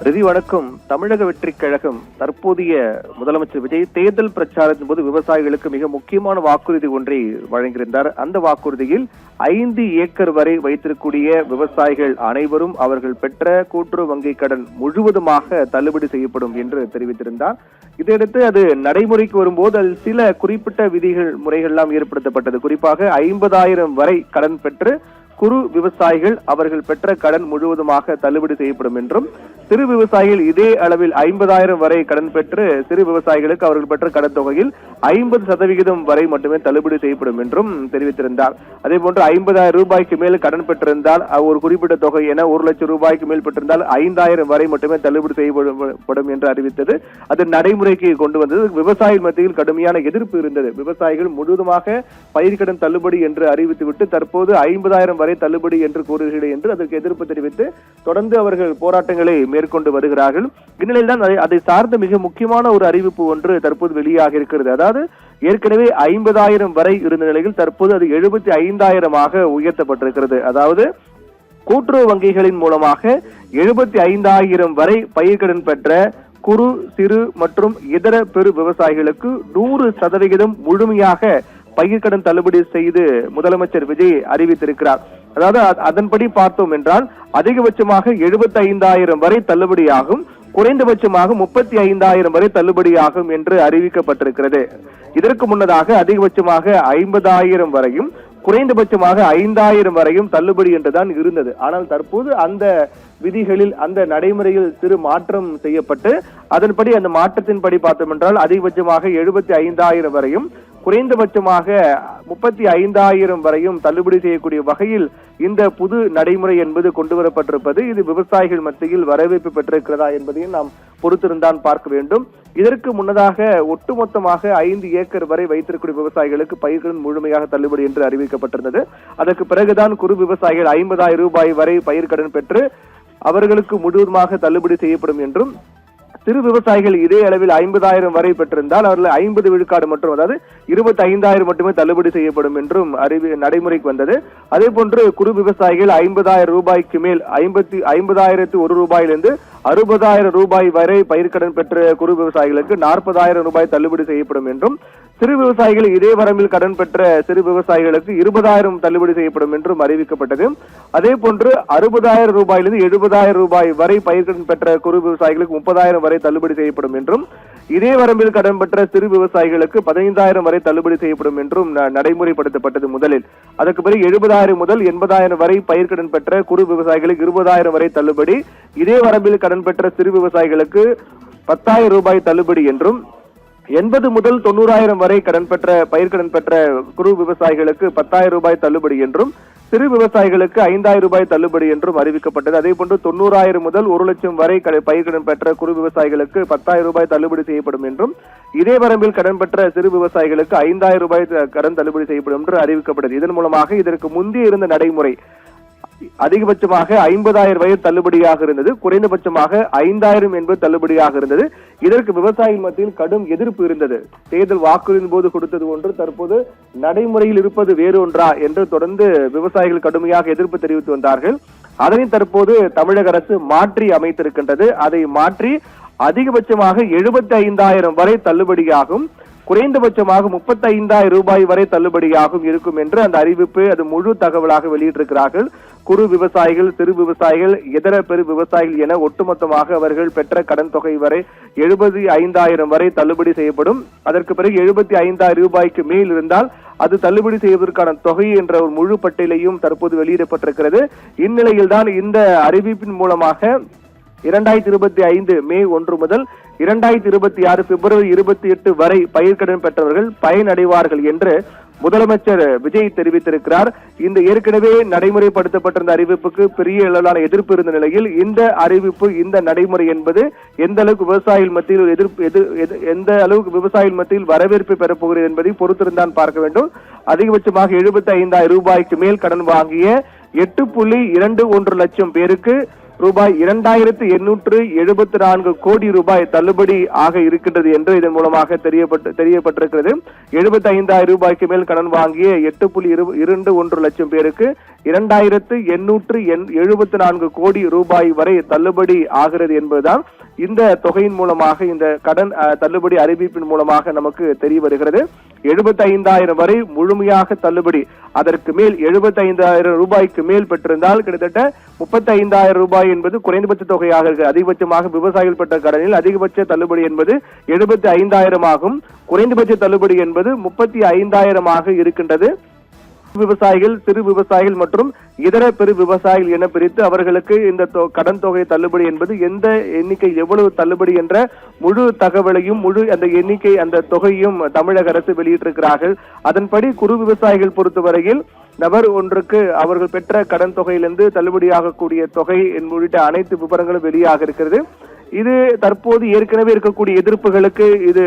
ரிதி வணக்கம். தமிழக வெற்றிக் கழகம் தற்போதைய முதலமைச்சர் விஜய் தேர்தல் பிரச்சாரத்தின் போது விவசாயிகளுக்கு மிக முக்கியமான வாக்குறுதி ஒன்றை வழங்கியிருந்தார். அந்த வாக்குறுதியில் 5 ஏக்கர் வரை வைத்திருக்கக்கூடிய விவசாயிகள் அனைவரும் அவர்கள் பெற்ற கூட்டுறவு வங்கி கடன் முழுவதுமாக தள்ளுபடி செய்யப்படும் என்று தெரிவித்திருந்தார். இதையடுத்து அது நடைமுறைக்கு வரும்போது அதில் சில குறிப்பிட்ட விதிகள் முறைகள் எல்லாம் ஏற்படுத்தப்பட்டது. குறிப்பாக 50,000 வரை கடன் பெற்று குறு விவசாயிகள் அவர்கள் பெற்ற கடன் முழுவதுமாக தள்ளுபடி செய்யப்படும் என்றும், சிறு விவசாயிகள் இதே அளவில் 50,000 வரை கடன் பெற்று சிறு விவசாயிகளுக்கு அவர்கள் பெற்ற கடன் தொகையில் 50% வரை மட்டுமே தள்ளுபடி செய்யப்படும் என்றும் தெரிவித்திருந்தார். அதே போன்று 50,000 ரூபாய்க்கு மேல் கடன் பெற்றிருந்தால் ஒரு குறிப்பிட்ட தொகை என 1 லட்சம் ரூபாய்க்கு மேல் பெற்றிருந்தால் 5,000 வரை மட்டுமே தள்ளுபடி செய்யப்படும் என்று அறிவித்தது. அது நடைமுறைக்கு கொண்டு வந்தது. விவசாயிகள் மத்தியில் கடுமையான எதிர்ப்பு இருந்தது. விவசாயிகள் முழுவதுமாக பயிர்க்கடன் தள்ளுபடி என்று அறிவித்துவிட்டு தற்போது 50,000 வரை தள்ளுபடி என்று கூறுகிறேன் என்று அதற்கு எதிர்ப்பு தெரிவித்து தொடர்ந்து அவர்கள் போராட்டங்களை மேற்கொண்டு வருகிறார்கள். இந்நிலையில் தான் அதை சார்ந்த மிக முக்கியமான ஒரு அறிவிப்பு ஒன்று தற்போது வெளியாக இருக்கிறது. அதாவது ஏற்கனவே 50,000 வரை இருந்த நிலையில் தற்போது அது 75,000 உயர்த்தப்பட்டிருக்கிறது. அதாவது கூட்டுறவு வங்கிகளின் மூலமாக 75,000 வரை பயிர்க்கடன் பெற்ற குறு, சிறு மற்றும் இதர பெரு விவசாயிகளுக்கு 100% முழுமையாக பயிர்க்கடன் தள்ளுபடி செய்து முதலமைச்சர் விஜய் அறிவித்திருக்கிறார். அதாவது அதன்படி பார்த்தோம் என்றால் அதிகபட்சமாக 75,000 வரை தள்ளுபடியாகும், குறைந்தபட்சமாக 35,000 வரை தள்ளுபடியாகும் என்று அறிவிக்கப்பட்டிருக்கிறது. இதற்கு முன்னதாக அதிகபட்சமாக 50,000 வரையும் குறைந்தபட்சமாக 5,000 வரையும் தள்ளுபடி என்றுதான் இருந்தது. ஆனால் தற்போது அந்த விதிகளில் அந்த நடைமுறையில் சிறு மாற்றம் செய்யப்பட்டு அதன்படி அந்த மாற்றத்தின்படி பார்த்தோம் என்றால் அதிகபட்சமாக 75,000 வரையும் குறைந்தபட்சமாக 35,000 வரையும் தள்ளுபடி செய்யக்கூடிய வகையில் இந்த புது நடைமுறை என்பது கொண்டு வரப்பட்டிருப்பது இது விவசாயிகள் மத்தியில் வரவேற்பு பெற்றிருக்கிறதா என்பதையும் நாம் பொறுத்திருந்தான் பார்க்க வேண்டும். இதற்கு முன்னதாக ஒட்டுமொத்தமாக 5 ஏக்கர் வரை வைத்திருக்கூடிய விவசாயிகளுக்கு பயிர்களின் முழுமையாக தள்ளுபடி என்று அறிவிக்கப்பட்டிருந்தது. அதற்கு பிறகுதான் குறு விவசாயிகள் 50,000 ரூபாய் வரை பயிர்க்கடன் பெற்று அவர்களுக்கு முழுவதுமாக தள்ளுபடி செய்யப்படும் என்றும், சிறு விவசாயிகள் இதே அளவில் 50,000 வரை பெற்றிருந்தால் அவர்கள் 50 விழுக்காடு மற்றும் அதாவது 25,000 மட்டுமே தள்ளுபடி செய்யப்படும் என்றும் நடைமுறைக்கு வந்தது. அதே போன்று குறு விவசாயிகள் 50,000 ரூபாய்க்கு மேல் 50,001 ரூபாயிலிருந்து 60,000 ரூபாய் வரை பயிர்க்கடன் பெற்ற குறு விவசாயிகளுக்கு 40,000 ரூபாய் தள்ளுபடி செய்யப்படும் என்றும், சிறு விவசாயிகள் இதே வரம்பில் கடன் பெற்ற சிறு விவசாயிகளுக்கு 20,000 தள்ளுபடி செய்யப்படும் என்றும் அறிவிக்கப்பட்டது. அதே போன்று 60,000 ரூபாயிலிருந்து 70,000 ரூபாய் வரை பயிர்க்கடன் பெற்ற குறு விவசாயிகளுக்கு 30,000 வரை தள்ளுபடி செய்யப்படும் என்றும், இதே வரம்பில் கடன் பெற்ற சிறு விவசாயிகளுக்கு 15,000 வரை தள்ளுபடி செய்யப்படும் என்றும் நடைமுறைப்படுத்தப்பட்டது முதலில். அதற்கு பிறகு 70,000 முதல் 80,000 வரை பயிர்க்கடன் பெற்ற குறு விவசாயிகளுக்கு 20,000 வரை தள்ளுபடி, இதே வரம்பில் கடன் பெற்ற சிறு விவசாயிகளுக்கு 10,000 ரூபாய் தள்ளுபடி என்றும், 80 முதல் 90,000 வரை பயிர்க்கடன் பெற்ற குறு விவசாயிகளுக்கு 10,000 ரூபாய் தள்ளுபடி என்றும், சிறு விவசாயிகளுக்கு 5,000 ரூபாய் தள்ளுபடி என்றும் அறிவிக்கப்பட்டது. அதே போன்று 90,000 முதல் 1 லட்சம் வரை பயிர்க்கடன் பெற்ற குறு விவசாயிகளுக்கு 10,000 ரூபாய் தள்ளுபடி செய்யப்படும் என்றும், இதே வரம்பில் கடன் பெற்ற சிறு விவசாயிகளுக்கு 5,000 ரூபாய் கடன் தள்ளுபடி செய்யப்படும் என்று அறிவிக்கப்பட்டது. இதன் மூலமாக இதற்கு முந்தைய இருந்த நடைமுறை அதிகபட்சமாக 50,000 வரை தள்ளுபடியாக இருந்தது, குறைந்தபட்சமாக 5,000 என்பது தள்ளுபடியாக இருந்தது. இதற்கு விவசாயிகள் மத்தியில் கடும் எதிர்ப்பு இருந்தது. தேர்தல் வாக்குறுதியின் போது கொடுத்தது ஒன்று, தற்போது நடைமுறையில் இருப்பது வேறு ஒன்றா என்று தொடர்ந்து விவசாயிகள் கடுமையாக எதிர்ப்பு தெரிவித்து வந்தார்கள். அதனை தற்போது தமிழக அரசு மாற்றி அமைத்திருக்கின்றது. அதை மாற்றி அதிகபட்சமாக 75,000 வரை தள்ளுபடியாகும், குறைந்தபட்சமாக 35,000 ரூபாய் வரை தள்ளுபடியாகும் இருக்கும் என்று அந்த அறிவிப்பு அது முழு தகவலாக வெளியிட்டிருக்கிறார்கள். குறு விவசாயிகள், சிறு விவசாயிகள், இதர பெரு விவசாயிகள் என ஒட்டுமொத்தமாக அவர்கள் பெற்ற கடன் தொகை வரை 75,000 வரை தள்ளுபடி செய்யப்படும். அதற்கு பிறகு 75,000 ரூபாய்க்கு மேல் இருந்தால் அது தள்ளுபடி செய்வதற்கான தொகை என்ற ஒரு முழு பட்டியலையும் தற்போது வெளியிடப்பட்டிருக்கிறது. இந்நிலையில் தான் இந்த அறிவிப்பின் மூலமாக 2025 மே 1 முதல் 2026 பிப்ரவரி 28 வரை பயிர்க்கடன் பெற்றவர்கள் பயனடைவார்கள் என்று முதலமைச்சர் விஜய் தெரிவித்திருக்கிறார். இந்த ஏற்கனவே நடைமுறைப்படுத்தப்பட்டிருந்த அறிவிப்புக்கு பெரிய அளவிலான எதிர்ப்பு இருந்த நிலையில் இந்த அறிவிப்பு, இந்த நடைமுறை என்பது எந்த அளவுக்கு விவசாயிகள் மத்தியில் எந்த அளவுக்கு விவசாயிகள் மத்தியில் வரவேற்பு பெறப்போகிறது என்பதை பொறுத்திருந்தான் பார்க்க வேண்டும். அதிகபட்சமாக 75,000 ரூபாய்க்கு மேல் கடன் வாங்கிய 8.21 லட்சம் பேருக்கு ரூபாய் 2874 கோடி ரூபாய் தள்ளுபடி ஆக இருக்கின்றது என்று இதன் மூலமாக தெரியப்பட்டிருக்கிறது. 75,000 ரூபாய்க்கு மேல் கடன் வாங்கிய 8.21 லட்சம் பேருக்கு 2874 கோடி ரூபாய் வரை தள்ளுபடி ஆகிறது என்பதுதான் இந்த தொகையின் மூலமாக, இந்த கடன் தள்ளுபடி அறிவிப்பின் மூலமாக நமக்கு தெரிய வருகிறது. 75,000 வரை முழுமையாக தள்ளுபடி, அதற்கு மேல் 75,000 ரூபாய்க்கு மேல் பெற்றிருந்தால் கிட்டத்தட்ட 35,000 ரூபாய் என்பது குறைந்தபட்ச தொகையாக இருக்கு. அதிகபட்சமாக விவசாயிகள் பெற்ற கடனில் அதிகபட்ச தள்ளுபடி என்பது 75,000 ஆகும். குறைந்தபட்ச தள்ளுபடி என்பது 35,000 இருக்கின்றது. விவசாயிகள், சிறு விவசாயிகள் மற்றும் இதர பெரு விவசாயிகள் என பிரித்து அவர்களுக்கு இந்த கடன் தொகை தள்ளுபடி என்பது எந்த எண்ணிக்கை, எவ்வளவு தள்ளுபடி என்ற முழு தகவலையும் முழு அந்த எண்ணிக்கை, அந்த தொகையும் தமிழக அரசு வெளியிட்டிருக்கிறார்கள். அதன்படி குறு விவசாயிகள் பொறுத்தவரையில் நபர் ஒன்றுக்கு அவர்கள் பெற்ற கடன் தொகையிலிருந்து தள்ளுபடியாகக்கூடிய தொகை உள்ளிட்ட அனைத்து விவரங்களும் வெளியாக இருக்கிறது. இது தற்போது ஏற்கனவே இருக்கக்கூடிய எதிர்ப்புகளுக்கு இது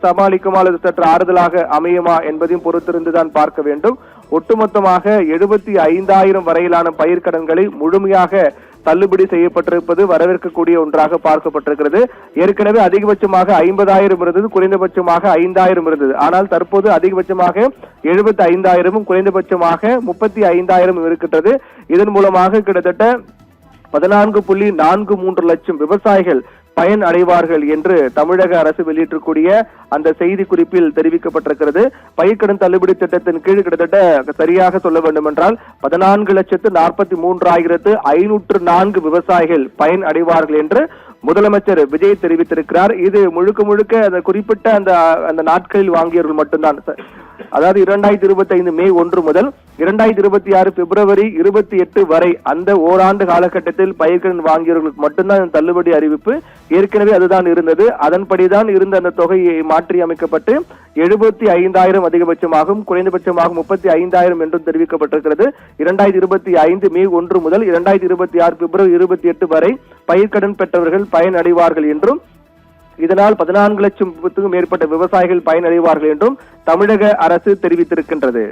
சமாளிக்குமா அல்லது சற்று ஆறுதலாக அமையுமா என்பதையும் பொறுத்திருந்துதான் பார்க்க வேண்டும். ஒட்டுமொத்தமாக 75,000 வரையிலான பயிர்க்கடன்களை முழுமையாக தள்ளுபடி செய்யப்பட்டிருப்பது வரவேற்கக்கூடிய ஒன்றாக பார்க்கப்பட்டிருக்கிறது. ஏற்கனவே அதிகபட்சமாக 50,000 இருந்தது, குறைந்தபட்சமாக 5,000 இருந்தது. ஆனால் தற்போது அதிகபட்சமாக 75,000 குறைந்தபட்சமாக 35,000 இருக்கின்றது. இதன் மூலமாக கிட்டத்தட்ட 14.43 லட்சம் விவசாயிகள் பயன் அடைவார்கள் என்று தமிழக அரசு வெளியிட்டிருக்கூடிய அந்த செய்தி குறிப்பில் தெரிவிக்கப்பட்டிருக்கிறது. பயிர்க்கடன் தள்ளுபடி திட்டத்தின் கீழ் கிட்டத்தட்ட சரியாக சொல்ல வேண்டும் என்றால் 14,43,504 விவசாயிகள் பயன் அடைவார்கள் என்று முதலமைச்சர் விஜய் தெரிவித்திருக்கிறார். இது முழுக்க முழுக்க அந்த குறிப்பிட்ட அந்த நாட்களில் வாங்கியவர்கள் மட்டும்தான். அதாவது 2025 மே 1 முதல் 2026 பிப்ரவரி 28 வரை அந்த ஓராண்டு காலகட்டத்தில் பயிர்க்கடன் வாங்கியவர்களுக்கு மட்டும்தான் தள்ளுபடி அறிவிப்பு. ஏற்கனவே அதுதான் இருந்தது. அதன்படிதான் இருந்த அந்த தொகையை மாற்றி அமைக்கப்பட்டு 75,000 அதிகபட்சமாகவும் குறைந்தபட்சமாகவும் 35,000 என்றும் தெரிவிக்கப்பட்டிருக்கிறது. 2025 மே 1 முதல் 2026 பிப்ரவரி 28 வரை பயிர்க்கடன் பெற்றவர்கள் பயன் அடைவார்கள் என்றும், இதனால் 14 லட்சம் மேற்பட்ட விவசாயிகள் பயனடைவார்கள் என்றும் தமிழக அரசு தெரிவித்திருக்கின்றது.